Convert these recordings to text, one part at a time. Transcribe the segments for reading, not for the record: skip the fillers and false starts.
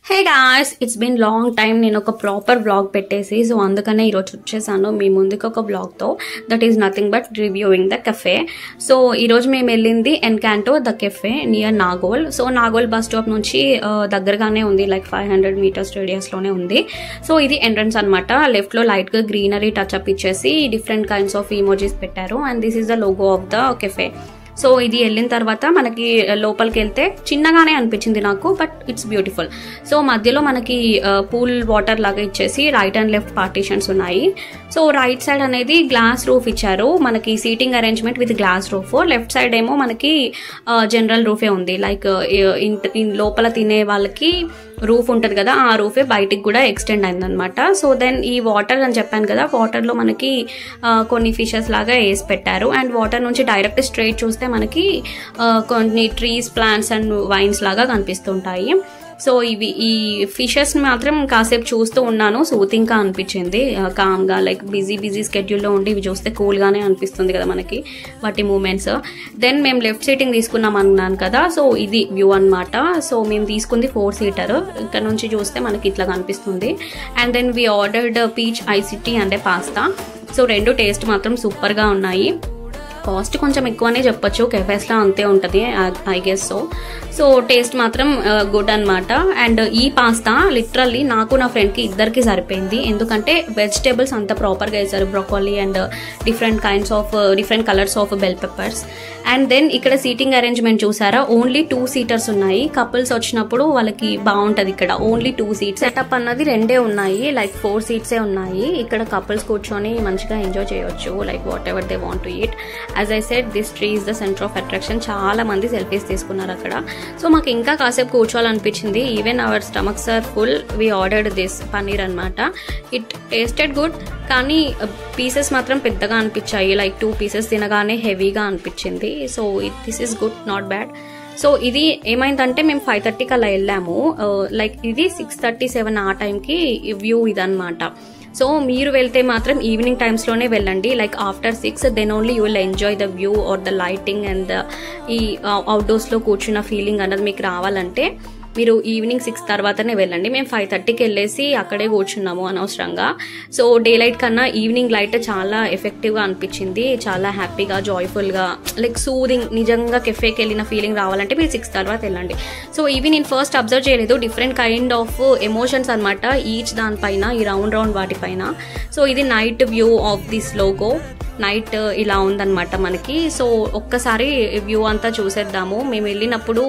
Hey guys, it's been long time నేను ఒక proper vlog పెట్టేసి, సో అందుకనే ఈరోజు వచ్చేసాను మీ ముందుకు ఒక వ్లాగ్తో. That is nothing but reviewing the cafe. So ఈరోజు మేము వెళ్ళింది Encanto the cafe near Nagole. So Nagole bus stop నుంచి దగ్గరగానే ఉంది, లైక్ 500 మీటర్స్ రేడియస్లోనే ఉంది. సో ఇది ఎంట్రన్స్ అనమాట. లెఫ్ట్లో లైట్గా గ్రీనరీ టచ్ అప్ ఇచ్చేసి డిఫరెంట్ కైండ్స్ ఆఫ్ ఇమోజీస్ పెట్టారు. And this is the logo of the cafe. So ఇది వెళ్ళిన తర్వాత మనకి లోపలికి వెళ్తే చిన్నగానే అనిపించింది నాకు, బట్ ఇట్స్ బ్యూటిఫుల్. సో మధ్యలో మనకి పూల్ వాటర్ లాగా ఇచ్చేసి రైట్ అండ్ లెఫ్ట్ పార్టీషన్స్ ఉన్నాయి. సో రైట్ సైడ్ అనేది గ్లాస్ రూఫ్ ఇచ్చారు, మనకి seating arrangement with glass roof. Left side ఏమో మనకి జనరల్ రూఫే ఉంది, లైక్ లోపల తినే వాళ్ళకి రూఫ్ ఉంటుంది కదా, ఆ రూఫే బయటికి కూడా ఎక్స్టెండ్ అయిందనమాట. సో దెన్ ఈ వాటర్ అని చెప్పాను కదా, వాటర్లో మనకి కొన్ని ఫిషెస్ లాగా వేసి పెట్టారు. అండ్ వాటర్ నుంచి డైరెక్ట్ స్ట్రైట్ చూస్తే మనకి కొన్ని ట్రీస్, ప్లాంట్స్ అండ్ వైన్స్ లాగా కనిపిస్తుంటాయి. సో ఈ ఫిషెస్ మాత్రం కాసేపు చూస్తూ ఉన్నాను, సూతింగ్గా అనిపించింది, కామ్గా. లైక్ బిజీ స్కెడ్యూల్లో ఉండి ఇవి చూస్తే కూల్గానే అనిపిస్తుంది కదా మనకి వాటి మూమెంట్స్. దెన్ మేము లెఫ్ట్ సీటింగ్ తీసుకున్నాం అన్నాను కదా, సో ఇది వ్యూ అనమాట. సో మేము తీసుకుంది 4 సీటర్. ఇక్కడ నుంచి చూస్తే మనకి ఇట్లా కనిపిస్తుంది. And then we ordered peach iced tea అంటే పాస్తా. సో రెండు టేస్ట్ మాత్రం సూపర్గా ఉన్నాయి. కాస్ట్ కొంచెం ఎక్కువనే చెప్పొచ్చు, కెఫేస్లో అంతే ఉంటుంది ఐ గెస్. సో టేస్ట్ మాత్రం గుడ్ అనమాట. అండ్ ఈ పాస్తా లిటరల్లీ నాకు నా ఫ్రెండ్కి ఇద్దరికి సరిపోయింది, ఎందుకంటే వెజిటేబుల్స్ అంత ప్రాపర్గా వేసారు, broccoli and different colours of bell peppers. And then ఇక్కడ సీటింగ్ అరేంజ్మెంట్ చూసారా, ఓన్లీ 2 సీటర్స్ ఉన్నాయి. కపుల్స్ వచ్చినప్పుడు వాళ్ళకి బాగుంటుంది. ఇక్కడ ఓన్లీ 2 సీట్స్. సెటప్ అన్నది 2 ఉన్నాయి, లైక్ 4 సీట్సే ఉన్నాయి. ఇక్కడ కపుల్స్ కూర్చొని మంచిగా ఎంజాయ్ చేయొచ్చు, like whatever they want to eat. As I said, this tree is the centre of attraction. చాలా మంది సెల్ఫీస్ తీసుకున్నారు అక్కడ. సో మాకు ఇంకా కాసేపు కూర్చోవాలనిపించింది. Even our stomachs are full. We ordered this paneer అనమాట. ఇట్ టేస్టెడ్ గుడ్, కానీ పీసెస్ మాత్రం పెద్దగా అనిపించాయి. లైక్ 2 పీసెస్ తినగానే హెవీగా అనిపించింది. So this is good, not bad. So ఇది ఏమైందంటే మేము 5:30కి అలా వెళ్ళాము, లైక్ ఇది 6:37 ఆ టైంకి వ్యూ ఇదనమాట. సో మీరు వెళ్తే మాత్రం ఈవినింగ్ టైమ్స్లోనే వెళ్ళండి, like after 6, then only you will enjoy the view or the lighting and ఈ అవుట్డోర్స్లో కూర్చున్న ఫీలింగ్ అన్నది మీకు రావాలంటే మీరు ఈవినింగ్ 6 తర్వాతనే వెళ్ళండి. మేము 5:30కి వెళ్ళేసి అక్కడే కూర్చున్నాము అనవసరంగా. సో డే లైట్ కన్నా ఈవినింగ్ లైట్ చాలా ఎఫెక్టివ్గా అనిపించింది, చాలా హ్యాపీగా, జాయ్ఫుల్గా, లైక్ సూదింగ్. నిజంగా కెఫేకి వెళ్ళిన ఫీలింగ్ రావాలంటే మీరు 6 తర్వాత వెళ్ళండి. సో ఇవి నేను ఫస్ట్ అబ్జర్వ్ చేయలేదు, డిఫరెంట్ కైండ్ ఆఫ్ ఎమోషన్స్ అనమాట ఈచ్ దానిపైన, ఈ రౌండ్ వాటిపైన. సో ఇది night view of this logo. Night ఇలా ఉందన్నమాట మనకి. సో ఒక్కసారి వ్యూ అంతా చూసేద్దాము. మేము వెళ్ళినప్పుడు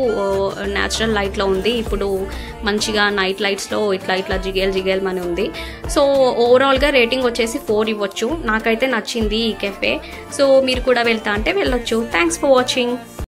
న్యాచురల్ లైట్లో ఉంది, ఇప్పుడు మంచిగా నైట్ లైట్స్లో ఇట్లా జిగేల్ మని ఉంది. సో ఓవరాల్గా రేటింగ్ వచ్చేసి 4 ఇవ్వచ్చు. నాకైతే నచ్చింది ఈ కెఫే. సో మీరు కూడా వెళ్తా అంటే వెళ్ళొచ్చు. Thanks for watching.